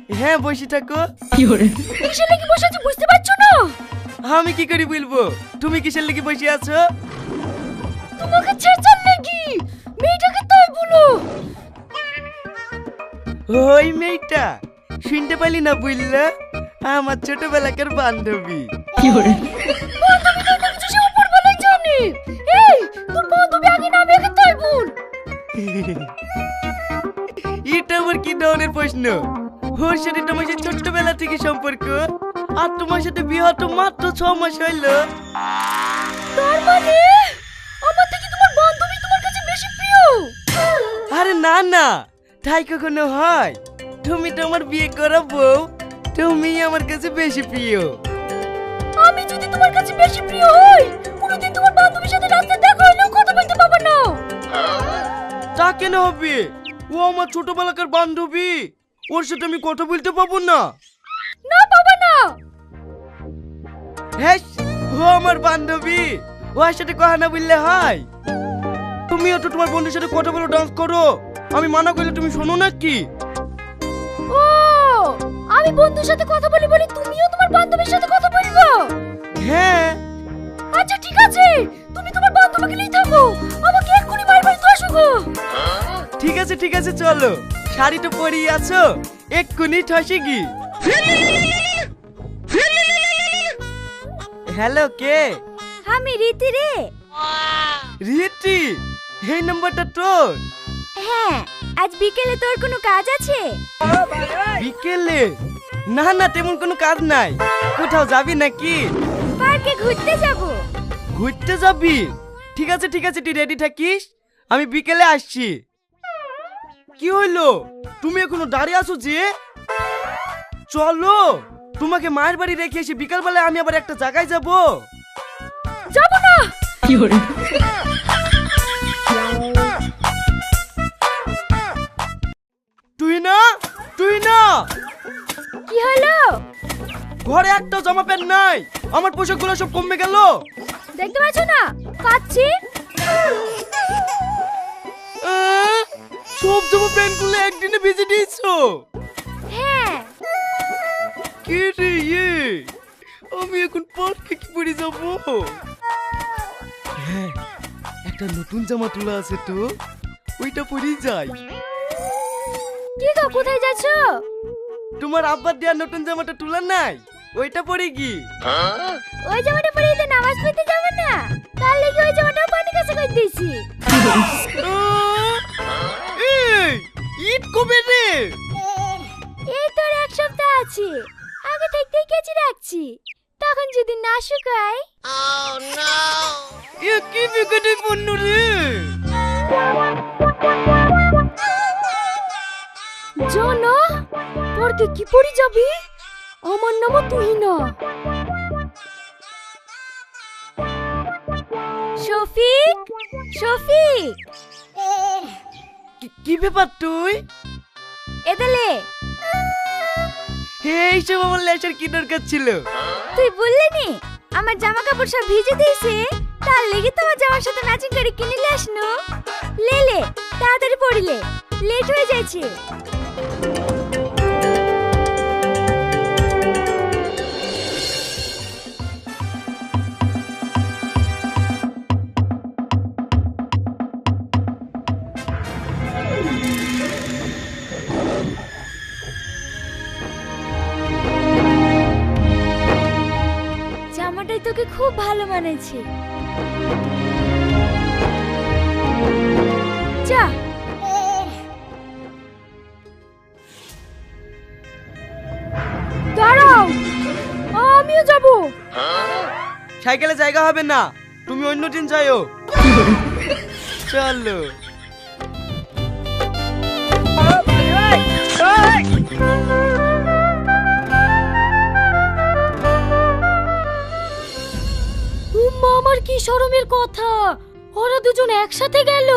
হ্যাঁ বসে থাকো। কিসের লাগি বসে আছি বুঝতে পারছো না? আমি কি করে বলবো তুমি কিসের লাগি বসে আছো? তোমাকে ছেড়ছাড় লাগি মেয়েটাকে তাই বলো। ওই মেয়েটা শুনতে পাইলি না বললা? আমার ছোটবেলাকার বান্ধবী। বান্ধবী তো কিছু সে উপর বেলায় জানি। এই তোর বান্ধবী আগে না আমি আগে তাই বল। এটা আমার কি ধরনের প্রশ্ন? ওর সাথে তোমার সাথে ছোট্টবেলা থেকে সম্পর্ক, আর তোমার সাথে বিয়ে হতো মাত্র 6 মাস হইলো। তার মানে আমার থেকে তোমার বান্ধবী তোমার কাছে বেশি প্রিয়? আরে না না, তাই কখনো হয়? তুমি তো আমার বিয়ে করা বউ, তুমি আমার কাছে বেশি প্রিয়। আমি যদি তোমার কাছে বেশি প্রিয় হই, কোনোদিন তোমার বান্ধবীর সাথে রাস্তায় দেখা হইলেও কথা বলতে পারবে না। তা কেন হবে? ও আমার ছোটবেলাকার বান্ধবী, ওর সাথে আমি কথা বলতে পাবো না? না পাবে না। হ্যাঁ, ও আমার বান্ধবী, ওর সাথে কথা না বললে হয়? তুমিও তো তোমার বন্ধুর সাথে কথা বলে ডান্স করো, আমি মানা করলে তুমি শোনো নাকি? ও আমি বন্ধুর সাথে কথা বলি বলি তুমিও তোমার বান্ধবীর সাথে কথা বলবো? হ্যাঁ। আচ্ছা ঠিক আছে, তুমি তোমার বান্ধবীকে নিয়ে থাকো, আমাকে এক্ষুনি মায়ের বাড়িতে আসো গো। ঠিক আছে চলো, শাড়ি তো পরিয়ে আছো, এক্ষুনি ঠসে গি। হ্যালো, কে? আমি রীতি রে। রীতি, এই নাম্বারটা তোর? হ্যাঁ, আজ বিকেলে তোর কোনো কাজ আছে? বিকেলে? না না, তেমন কোনো কাজ নাই। কোথাও যাবি নাকি? পার্কে ঘুরতে যাব। ঘুরতে যাবি? ঠিক আছে তুই রেডি থাকিস, আমি বিকেলে আসছি। কি হইলো, তুমি এখনো দাঁড়িয়ে আছো যে? চলো, তোমাকে মায়ের বাড়ি রেখে এসে বিকালবেলায় আমি আবার একটা জায়গায় যাব। যাব না। তুই না কি হলো? ঘরে একটা জামা প্যান্ট নাই, আমার পোশাকগুলো সব কমে গেল। দেখতে পাচ্ছ না কাচ্ছি? সব জামা প্যান্টগুলো একদিনে ভিজে দিয়েছো? হ্যাঁ। কে রে ইয়ে, আমি এখন পার্কে কি পরে যাব? হ্যাঁ, একটা নতুন জামা তোলা আছে তো, ওইটা পরেই যাই। কি গো, কোথায় যাচ্ছো? তোমার আব্বার দেওয়া নতুন জামাটা তোলা নাই, ওইটা পরে কি? ওই জামাটা পরে ঈদে নামাজ পড়তে যাবে না, তার লাগি ওই জামাটা পানি কাছে করে দিয়েছি। এই ঈদ কবে রে? এই তোর এক সপ্তাহ আছে, আগে থেকেই কেচে রাখছি, তখন যদি না শুকায়। এ কি বিকেটে পণ্য রে? জানো পরকে কি পরি যাবি? আমার নাম তুহিনা। শফিক, শফিক, কি ব্যাপার তুই? এদলে এই সব আমার লেসার কি দরকার ছিল? তুই বললি নি আমার জামা কাপড় সব ভিজে দিয়েছে, তার লেগে তো আমার জামার সাথে ম্যাচিং করে কিনে নিয়ে আসনো। লে তাড়াতাড়ি পড়িলে, লেট হয়ে যাচ্ছে। জামাটাই তোকে খুব ভালো মানেছে। যা। দাঁড়াও, আমিও যাব। সাইকেলে জায়গা হবে না, তুমি অন্য দিন যাও। চলো। আমার কি শরমের কথা, ওরা দুজন একসাথে গেল।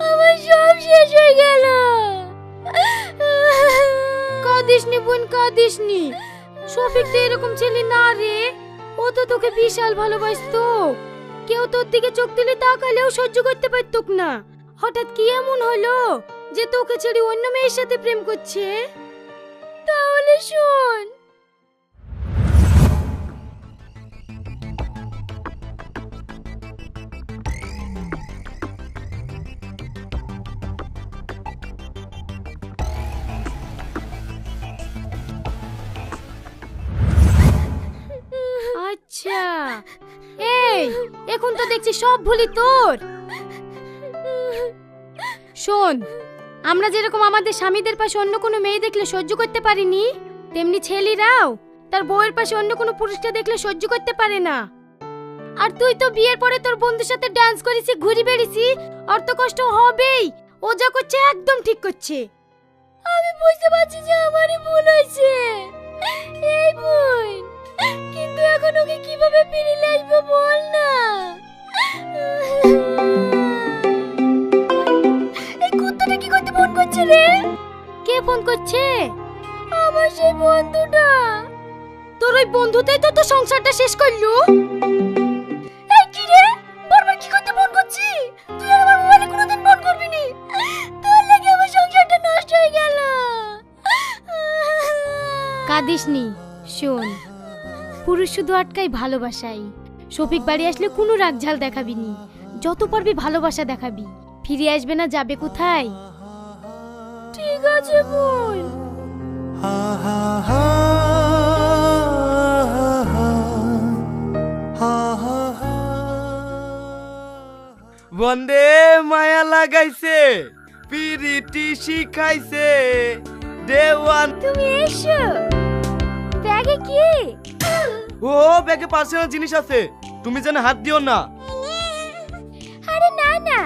আমার সব শেষ হয়ে গেল। কাঁদিসনি বোন, কাঁদিসনি। শফিক তো এরকম ছেলে না রে, ও তো তোকে বিশাল ভালোবাসতো। কেউ তোর দিকে চোখ তুলে তাকালেও সহ্য করতে পারতুক না। হঠাৎ কি এমন হলো যে তোকে ছেড়ে অন্য মেয়ের সাথে প্রেম করছে? তাহলে শোন, আচ্ছা এই এখন তো দেখছি সব ভুলি তোর। শোন, আমরা যেরকম আমাদের স্বামীদের পাশে অন্য কোনো মেয়ে দেখলে সহ্য করতে পারিনি, তেমনি ছেলেরাও তার বউয়ের পাশে অন্য কোনো পুরুষকে দেখলে সহ্য করতে পারে না। আর তুই তো বিয়ের পরে তোর বন্ধুর সাথে ডান্স করেছিস, ঘুরে বেড়েছি, আর তো কষ্ট হবেই। ও যা করছে একদম ঠিক করছে। আমি বুঝতে পারছি যে আমারই ভুল হয়েছে এই বোন, কিন্তু এখন ওকে কিভাবে ফিরিয়ে আসবো বল না। এই কুত্তাটা কি করতে ফোন করছে রে? কে ফোন করছে? আমার সেই বন্ধুটা। তোর ওই বন্ধুটাই তো তোর সংসারটা শেষ করলো। এই কি রে, বারবার কি করতে ফোন করছি? তুই আর আমার মোবাইলে কোনোদিন ফোন করবি নি। তোর লাগি আমার সংসারটা নষ্ট হয়ে গেল। কাঁদিসনি, শোন, পুরুষ শুধু আটকাই ভালোবাসাই। শফিক বাড়ি আসলে কোনো রাগঝাল দেখাবি নি, যত পারবি ভালোবাসা দেখাবি। ফিরে আসবে না, যাবে কোথায়? ঠিক আছে বোন। বন্দে মায়া লাগাইছে, পিরিতি শিখাইছে দেওয়ান। তুমি এসো। ব্যাগে কি? ও ব্যাগে পার্সোনাল জিনিস আছে, তুমি যেন হাত দিও না। আরে না না,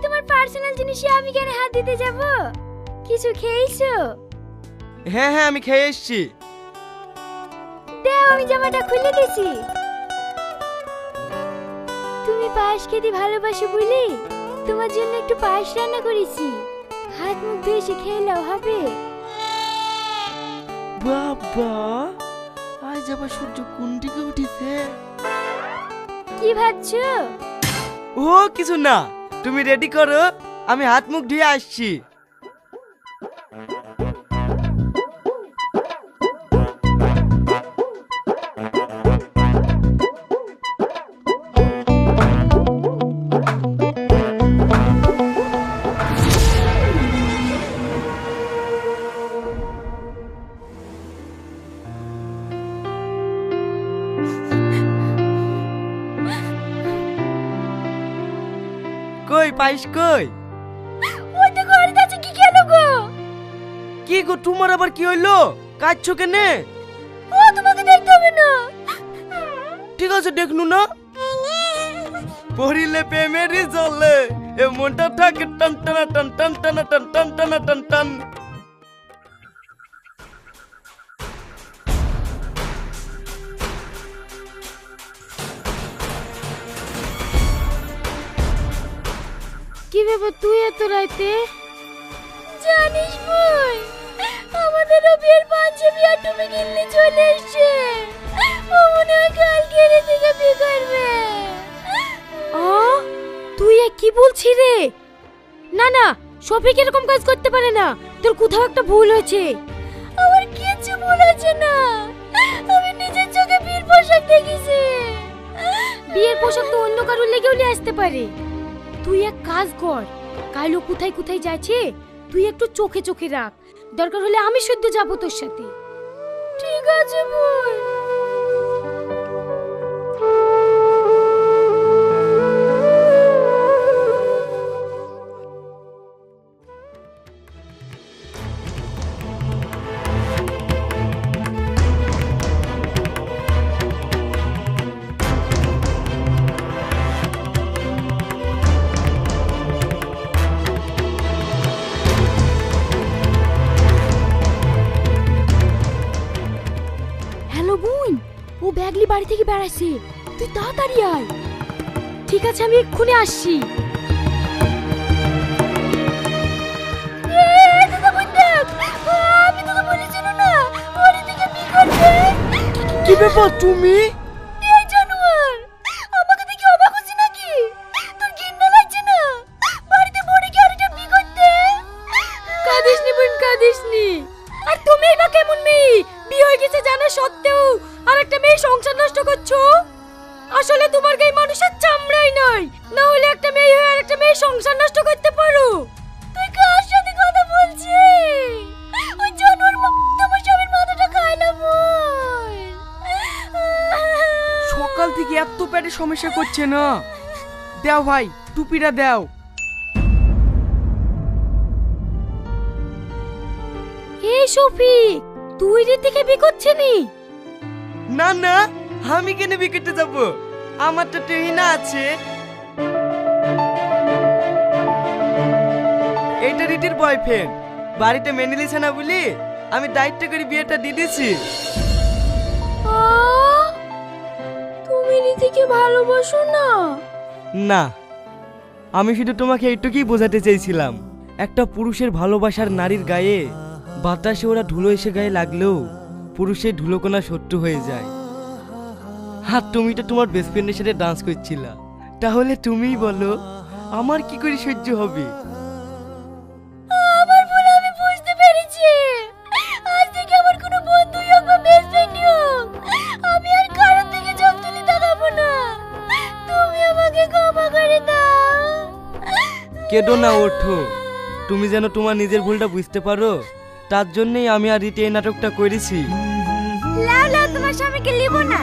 তোমার পার্সোনাল জিনিসে আমি কেন হাত দিতে যাব? কিছু খেয়েছো? হ্যাঁ হ্যাঁ, আমি খেয়ে এসেছি। দাও, আমি জামাটা খুলে দিছি। তুমি পায়েস খেতে ভালোবাসো বলি তোমার জন্য একটু পায়েস রান্না করেছি। হাত মুখ ধুয়ে এসে খেয়ে নাও, হবে? বাবা, আজ আবার সূর্য কোন দিকে উঠেছে? কি ভাবছো? ও কিছু না, তুমি রেডি করো, আমি হাত মুখ ধুয়ে আসছি। কই পাইস কই? ওই তো ঘরে আছে। কি গেল গো? কি গো, তোমার আবার কি হইলো? কাঁদছো কেনে? ও তোমাকে দেখতে হবে না। ঠিক আছে, দেখনু না। পড়িলে প্রেমেরই জলে এ মনটা থাকে টান টানা টান টান টানা টান টান টানা টান টান। কি ভেবে তুই এত রাইতে? জানিস বই, আমাদের বিয়ের পাঞ্জাবি আর টুপি কিনলে চলে এসছে। ও মনে হয় কালকে থেকে বিয়ে করবে। তুই কি বলছিস রে? না না, শফিক এরকম কাজ করতে পারে না। তোর কোথাও একটা ভুল হয়েছে। আমার কিছু ভুল হয়েছে না, আমি নিজের চোখে বিয়ের পোশাক দেখেছি। বিয়ের পোশাক তো অন্য কারোর লেগেও নিয়ে আসতে পারে। তুই এক কাজ কর, কালো কোথায় কোথায় যাচ্ছে তুই একটু চোখে চোখে রাখ, দরকার হলে আমি শুদ্ধ যাবো তোর সাথে। ঠিক আছে বোন। ব্যাগলি বাড়ি থেকে বেড়াইছে, তুই তাড়াতাড়ি আয়। ঠিক আছে, আমি এক্ষুনি আসছি। কি ব্যাপার তুমি? এই জানোয়ার, আমাকে দেখে অবাক হচ্ছিস নাকি? তোর ঘৃণা লাগছে না? বাড়িতে বড়ি কি আরেকটা বিয়ে করতে? এই সংসার নষ্ট করতে পারো? তুই কার সাথে কথা বলছিস? ওই জানোয়ার তোমার স্বামীর মাথাটা খায় না বল। সকাল থেকে এত পেটে সমস্যা করছে না। দাও ভাই, টুপিটা দাও। এই শফিক, তুই রীতিকে বিকোচ্ছে নি? না না, আমি কেন বিকেটে যাব? আমার তো টেহিনা আছে। এইটা রীতির বয়ফ্রেন্ড, বাড়িতে মেনে নিছে না বলি আমি দায়িত্ব করে বিয়েটা দিয়ে দিছি। তুমি রীতিকে ভালোবাসো না? না, আমি শুধু তোমাকে এইটুকুই বোঝাতে চেয়েছিলাম, একটা পুরুষের ভালোবাসার নারীর গায়ে বাতাসে ওরা ধুলো এসে গায়ে লাগলেও পুরুষের ধুলোকণা শত্রু হয়ে যায়। আর তুমি তো তোমার বেস্ট ফ্রেন্ডের সাথে ডান্স করছিলা, তাহলে তুমিই বলো আমার কি করে সহ্য হবে? আমার বলে আমি বুঝতে পেরেছি। আজ থেকে আমার কোনো বন্ধুই হোক বা বেস্ট ফ্রেন্ডই হোক, আমি আর কারোর থেকে চোখ তুলে তাকাবো না। তুমি আমাকে ক্ষমা করে দাও। কেঁদো না, ওঠো। তুমি যেন তোমার নিজের ভুলটা বুঝতে পারো, তার জন্যই আমি আর রীতি এই নাটকটা করেছি। লাও লাও, তোমার স্বামীকে লিবো না।